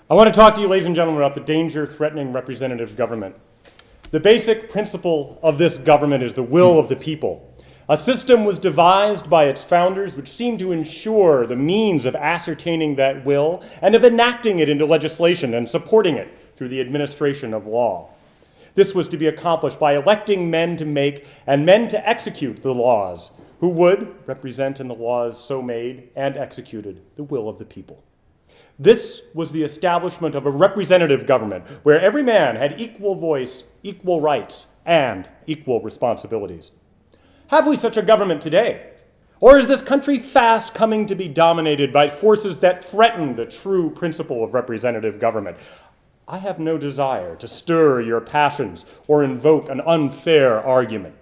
I want to talk to you, ladies and gentlemen, about the danger threatening representative government. The basic principle of this government is the will of the people. A system was devised by its founders which seemed to ensure the means of ascertaining that will and of enacting it into legislation and supporting it through the administration of law. This was to be accomplished by electing men to make and men to execute the laws, who would represent in the laws so made and executed the will of the people. This was the establishment of a representative government where every man had equal voice, equal rights, and equal responsibilities. Have we such a government today? Or is this country fast coming to be dominated by forces that threaten the true principle of representative government? I have no desire to stir your passions or invoke an unfair argument.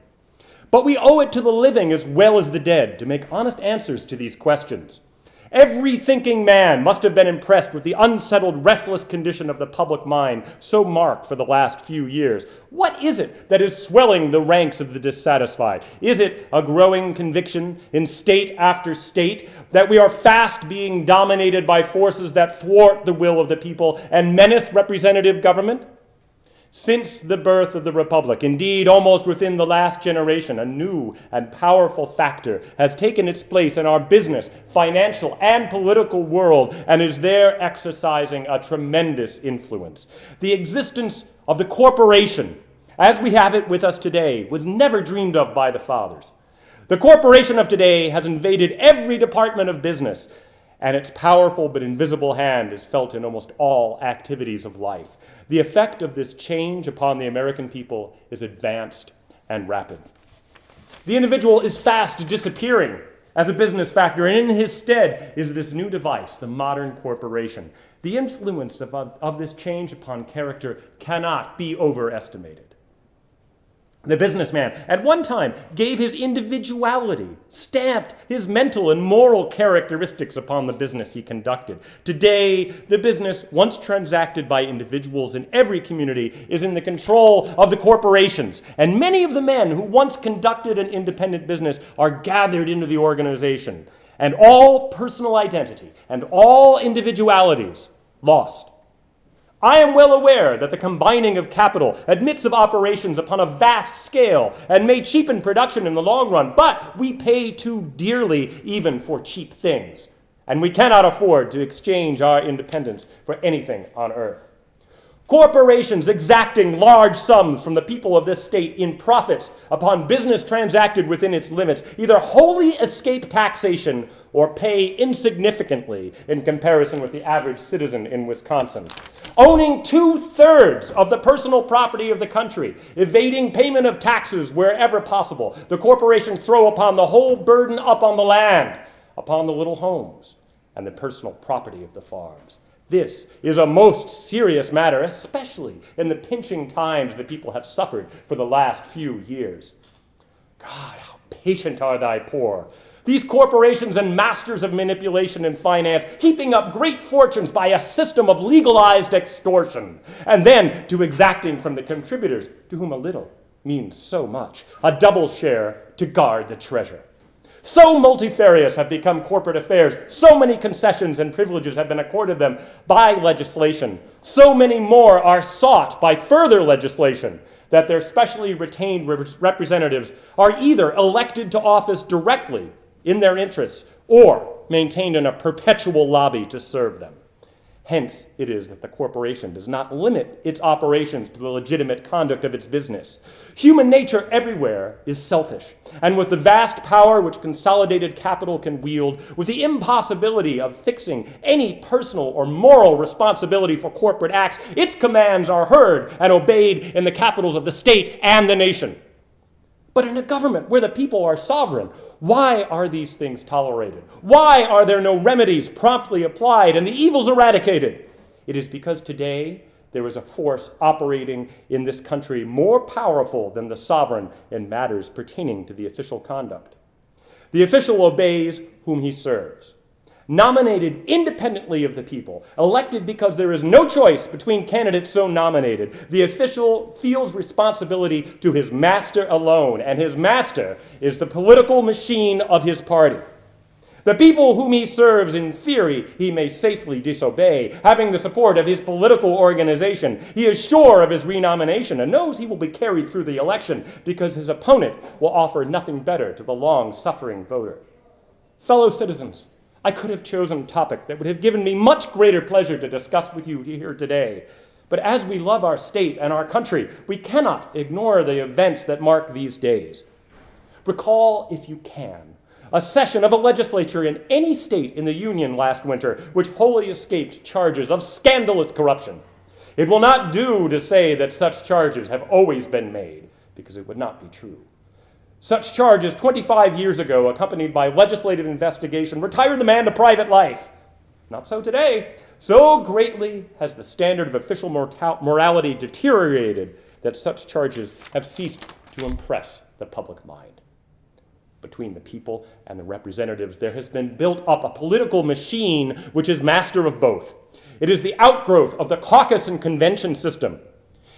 But we owe it to the living as well as the dead to make honest answers to these questions. Every thinking man must have been impressed with the unsettled, restless condition of the public mind so marked for the last few years. What is it that is swelling the ranks of the dissatisfied? Is it a growing conviction in state after state that we are fast being dominated by forces that thwart the will of the people and menace representative government? Since the birth of the Republic, indeed almost within the last generation, a new and powerful factor has taken its place in our business, financial, and political world and is there exercising a tremendous influence. The existence of the corporation, as we have it with us today, was never dreamed of by the fathers. The corporation of today has invaded every department of business, and its powerful but invisible hand is felt in almost all activities of life. The effect of this change upon the American people is advanced and rapid. The individual is fast disappearing as a business factor, and in his stead is this new device, the modern corporation. The influence of this change upon character cannot be overestimated. The businessman at one time gave his individuality, stamped his mental and moral characteristics upon the business he conducted. Today, the business, once transacted by individuals in every community, is in the control of the corporations. And many of the men who once conducted an independent business are gathered into the organization. And all personal identity and all individualities lost. I am well aware that the combining of capital admits of operations upon a vast scale and may cheapen production in the long run, but we pay too dearly even for cheap things, and we cannot afford to exchange our independence for anything on earth. Corporations exacting large sums from the people of this state in profits upon business transacted within its limits either wholly escape taxation or pay insignificantly in comparison with the average citizen in Wisconsin. Owning 2/3 of the personal property of the country, evading payment of taxes wherever possible, the corporations throw upon the whole burden up on the land, upon the little homes, and the personal property of the farms. This is a most serious matter, especially in the pinching times the people have suffered for the last few years. God, how patient are thy poor. These corporations and masters of manipulation and finance, heaping up great fortunes by a system of legalized extortion, and then to exacting from the contributors, to whom a little means so much, a double share to guard the treasure. So multifarious have become corporate affairs, so many concessions and privileges have been accorded them by legislation, so many more are sought by further legislation, that their specially retained representatives are either elected to office directly in their interests or maintained in a perpetual lobby to serve them. Hence, it is that the corporation does not limit its operations to the legitimate conduct of its business. Human nature everywhere is selfish, and with the vast power which consolidated capital can wield, with the impossibility of fixing any personal or moral responsibility for corporate acts, its commands are heard and obeyed in the capitals of the state and the nation. But in a government where the people are sovereign, why are these things tolerated? Why are there no remedies promptly applied and the evils eradicated? It is because today there is a force operating in this country more powerful than the sovereign in matters pertaining to the official conduct. The official obeys whom he serves. Nominated independently of the people, elected because there is no choice between candidates so nominated, the official feels responsibility to his master alone, and his master is the political machine of his party. The people whom he serves, in theory, he may safely disobey. Having the support of his political organization, he is sure of his renomination and knows he will be carried through the election because his opponent will offer nothing better to the long-suffering voter. Fellow citizens, I could have chosen a topic that would have given me much greater pleasure to discuss with you here today. But as we love our state and our country, we cannot ignore the events that mark these days. Recall, if you can, a session of a legislature in any state in the Union last winter which wholly escaped charges of scandalous corruption. It will not do to say that such charges have always been made, because it would not be true. Such charges 25 years ago, accompanied by legislative investigation, retired the man to private life. Not so today. So greatly has the standard of official morality deteriorated that such charges have ceased to impress the public mind. Between the people and the representatives, there has been built up a political machine which is master of both. It is the outgrowth of the caucus and convention system.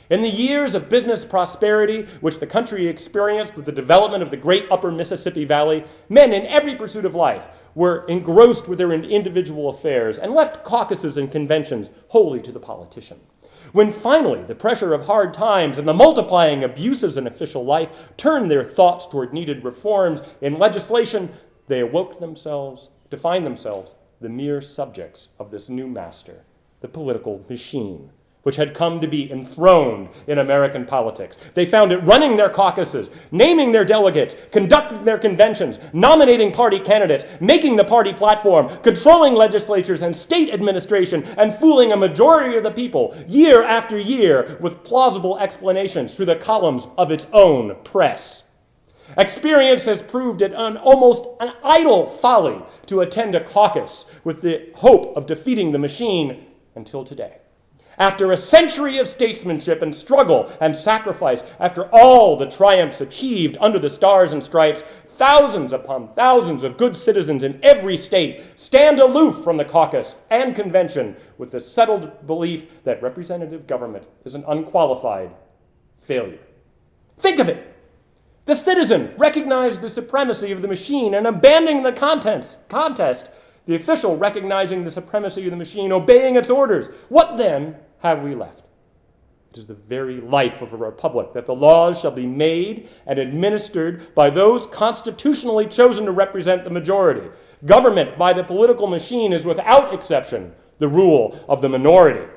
In the years of business prosperity which the country experienced with the development of the great upper Mississippi Valley, men in every pursuit of life were engrossed with their individual affairs and left caucuses and conventions wholly to the politician. When finally the pressure of hard times and the multiplying abuses in official life turned their thoughts toward needed reforms in legislation, they awoke themselves to find themselves the mere subjects of this new master, the political machine, which had come to be enthroned in American politics. They found it running their caucuses, naming their delegates, conducting their conventions, nominating party candidates, making the party platform, controlling legislatures and state administration, and fooling a majority of the people year after year with plausible explanations through the columns of its own press. Experience has proved it almost an idle folly to attend a caucus with the hope of defeating the machine until today. After a century of statesmanship and struggle and sacrifice, after all the triumphs achieved under the stars and stripes, thousands upon thousands of good citizens in every state stand aloof from the caucus and convention with the settled belief that representative government is an unqualified failure. Think of it. The citizen recognized the supremacy of the machine and abandoning the contest, the official recognizing the supremacy of the machine, obeying its orders. What then have we left? It is the very life of a republic that the laws shall be made and administered by those constitutionally chosen to represent the majority. Government by the political machine is without exception the rule of the minority.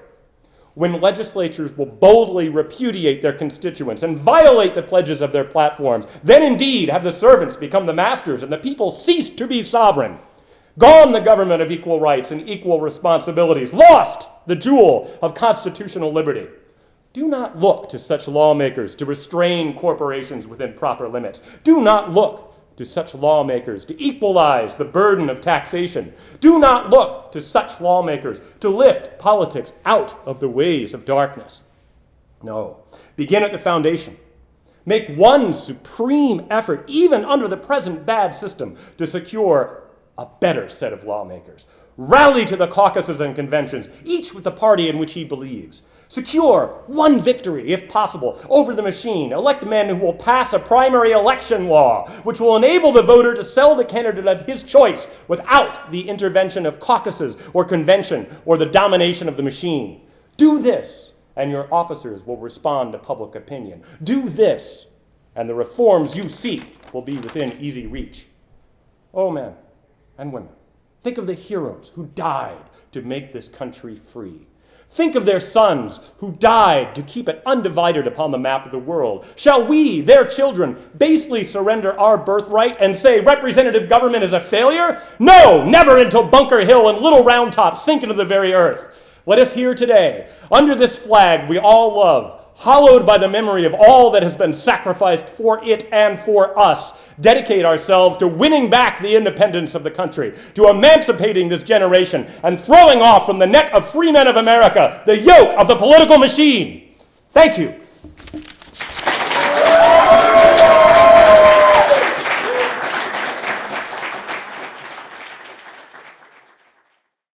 When legislatures will boldly repudiate their constituents and violate the pledges of their platforms, then indeed have the servants become the masters and the people cease to be sovereign. Gone the government of equal rights and equal responsibilities. Lost the jewel of constitutional liberty. Do not look to such lawmakers to restrain corporations within proper limits. Do not look to such lawmakers to equalize the burden of taxation. Do not look to such lawmakers to lift politics out of the ways of darkness. No, begin at the foundation. Make one supreme effort, even under the present bad system, to secure a better set of lawmakers. Rally to the caucuses and conventions, each with the party in which he believes. Secure one victory, if possible, over the machine. Elect men who will pass a primary election law, which will enable the voter to sell the candidate of his choice without the intervention of caucuses or convention or the domination of the machine. Do this, and your officers will respond to public opinion. Do this, and the reforms you seek will be within easy reach. Oh, men and women, think of the heroes who died to make this country free. Think of their sons who died to keep it undivided upon the map of the world. Shall we, their children, basely surrender our birthright and say representative government is a failure? No, never until Bunker Hill and Little Round Top sink into the very earth. Let us here today, under this flag we all love, hallowed by the memory of all that has been sacrificed for it and for us, dedicate ourselves to winning back the independence of the country, to emancipating this generation, and throwing off from the neck of free men of America the yoke of the political machine. Thank you.